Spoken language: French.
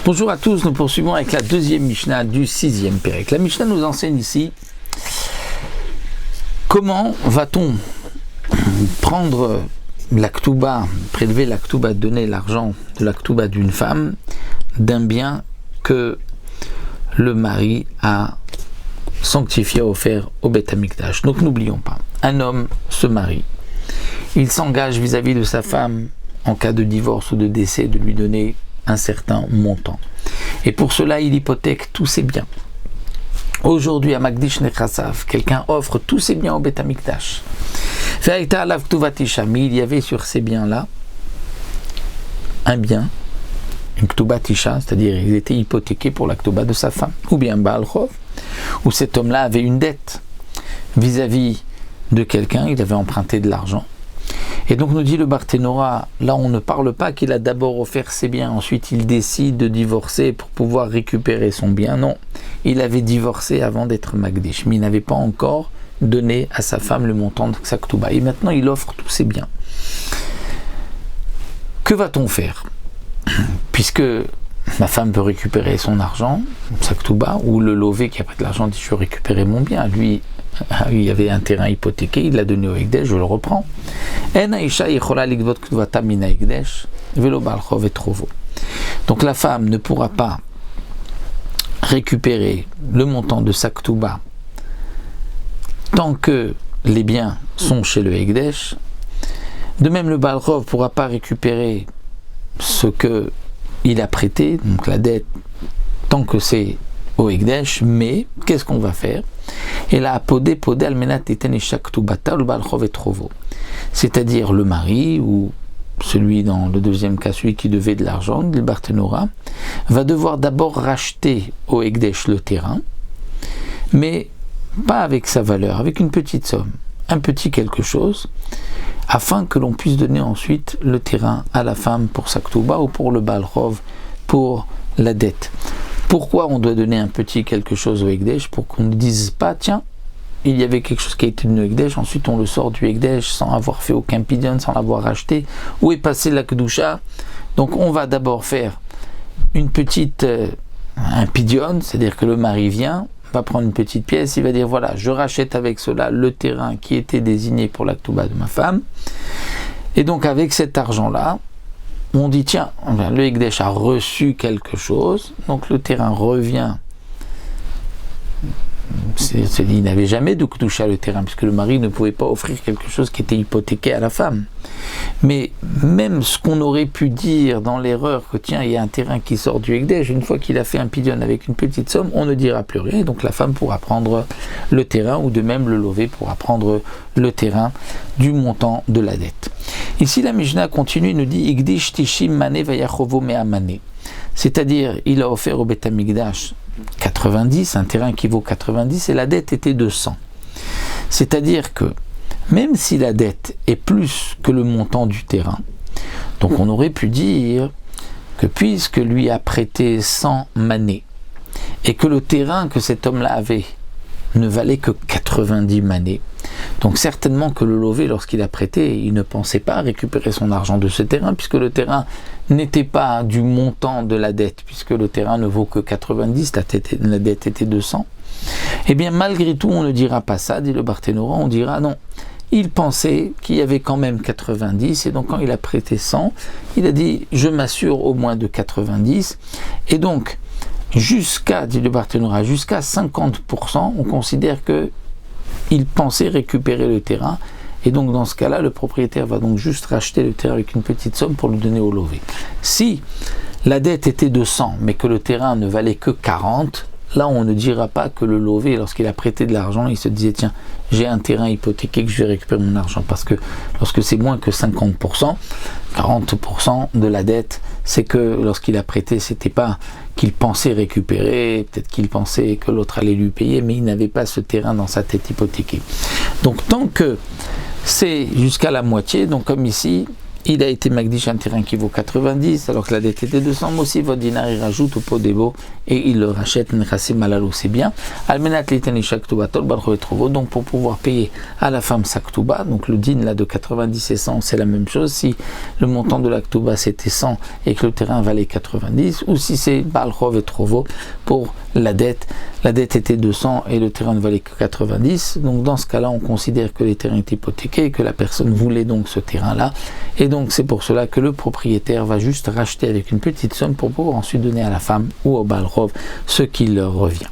Bonjour à tous, nous poursuivons avec la deuxième Mishnah du sixième Pérec. La Mishnah nous enseigne ici comment va-t-on prendre la Ktouba, prélever la Ktouba, donner l'argent de la Ktouba d'une femme, d'un bien que le mari a sanctifié, offert au Beth Amikdash. Donc n'oublions pas, un homme se marie, il s'engage vis-à-vis de sa femme en cas de divorce ou de décès de lui donner un certain montant. Et pour cela, il hypothèque tous ses biens. Aujourd'hui, à Magdish Nechasav, quelqu'un offre tous ses biens au Beth Amikdash. Mais il y avait sur ces biens-là un bien, une Ktouba Tisha, c'est-à-dire ils étaient hypothéqués pour la Ktouba de sa femme, ou bien Baal Chov, où cet homme-là avait une dette vis-à-vis de quelqu'un, il avait emprunté de l'argent. Et donc nous dit le Barthénora, là on ne parle pas qu'il a d'abord offert ses biens, ensuite il décide de divorcer pour pouvoir récupérer son bien. Non, il avait divorcé avant d'être Magdish, mais il n'avait pas encore donné à sa femme le montant de sa Ktouba. Et maintenant il offre tous ses biens. Que va-t-on faire ? Puisque ma femme peut récupérer son argent, sa Ktouba, ou le lové qui a pris de l'argent dit je veux récupérer mon bien. Lui, il y avait un terrain hypothéqué, il l'a donné au Ekdesh, je le reprends. Donc la femme ne pourra pas récupérer le montant de sa Ktouba tant que les biens sont chez le Ekdesh. De même, le Baal Chov ne pourra pas récupérer ce qu'il a prêté, donc la dette, tant que c'est au Ekdesh. Mais qu'est-ce qu'on va faire ? Et là, podé almenat iten shaktubata le Baal Chov et trovo. C'est-à-dire le mari, ou celui dans le deuxième cas, celui qui devait de l'argent, le Barthénora, va devoir d'abord racheter au Ekdesh le terrain, mais pas avec sa valeur, avec une petite somme, un petit quelque chose, afin que l'on puisse donner ensuite le terrain à la femme pour sa Ktouba ou pour le Baal Chov, pour la dette. Pourquoi on doit donner un petit quelque chose au Ekdesh ? Pour qu'on ne dise pas, tiens, il y avait quelque chose qui a été donné au Ekdesh, ensuite on le sort du Ekdesh sans avoir fait aucun pidyon, sans l'avoir acheté. Où est passé la Kedusha ? Donc on va d'abord faire un pidyon, c'est-à-dire que le mari vient, va prendre une petite pièce, il va dire voilà, je rachète avec cela le terrain qui était désigné pour la Ktouba de ma femme. Et donc avec cet argent-là, on dit tiens, le Ekdesh a reçu quelque chose, donc le terrain revient. Il n'avait jamais de Kedusha le terrain, puisque le mari ne pouvait pas offrir quelque chose qui était hypothéqué à la femme. Mais même ce qu'on aurait pu dire dans l'erreur que tiens, il y a un terrain qui sort du Ekdesh, une fois qu'il a fait un pidyon avec une petite somme, on ne dira plus rien, donc la femme pourra prendre le terrain, ou de même le lové pourra prendre le terrain du montant de la dette. Ici la Mishnah continue, nous dit Igdish tishim mane vayachovo mea mane. C'est-à-dire, il a offert au Beth Amikdash 90, un terrain qui vaut 90, et la dette était de 100. C'est-à-dire que, même si la dette est plus que le montant du terrain, donc on aurait pu dire que puisque lui a prêté 100 manées, et que le terrain que cet homme-là avait ne valait que 90 manées, donc certainement que le lové, lorsqu'il a prêté, il ne pensait pas récupérer son argent de ce terrain, puisque le terrain n'était pas du montant de la dette, puisque le terrain ne vaut que 90, la dette était de 100. Eh bien malgré tout, on ne dira pas ça, dit le Barthénora, on dira non. Il pensait qu'il y avait quand même 90, et donc quand il a prêté 100, il a dit je m'assure au moins de 90, et donc jusqu'à, dit le Barthénora, jusqu'à 50%, on considère que il pensait récupérer le terrain, et donc dans ce cas-là, le propriétaire va donc juste racheter le terrain avec une petite somme pour le donner au lové. Si la dette était de 100, mais que le terrain ne valait que 40, là on ne dira pas que le lové, lorsqu'il a prêté de l'argent, il se disait tiens, j'ai un terrain hypothéqué que je vais récupérer mon argent, parce que lorsque c'est moins que 50%, 40% de la dette, c'est que lorsqu'il a prêté, c'était pas qu'il pensait récupérer, peut-être qu'il pensait que l'autre allait lui payer, mais il n'avait pas ce terrain dans sa tête hypothéquée. Donc tant que c'est jusqu'à la moitié, donc comme ici, il a été Magdish un terrain qui vaut 90, alors que la dette était 200, mais aussi votre dinar, il rajoute au pot débo et il le rachète, Nechassim Malalou, c'est bien. Almenat litani shaktuba tol balcho et trovo, donc pour pouvoir payer à la femme sa ktuba, donc le din là de 90 et 100, c'est la même chose, si le montant de la ktuba c'était 100 et que le terrain valait 90, ou si c'est balcho et trovo pour la dette était 200 et le terrain ne valait que 90, donc dans ce cas-là, on considère que les terrains étaient hypothéqués et que la personne voulait donc ce terrain-là, et donc c'est pour cela que le propriétaire va juste racheter avec une petite somme pour pouvoir ensuite donner à la femme ou au Baal Rov ce qui leur revient.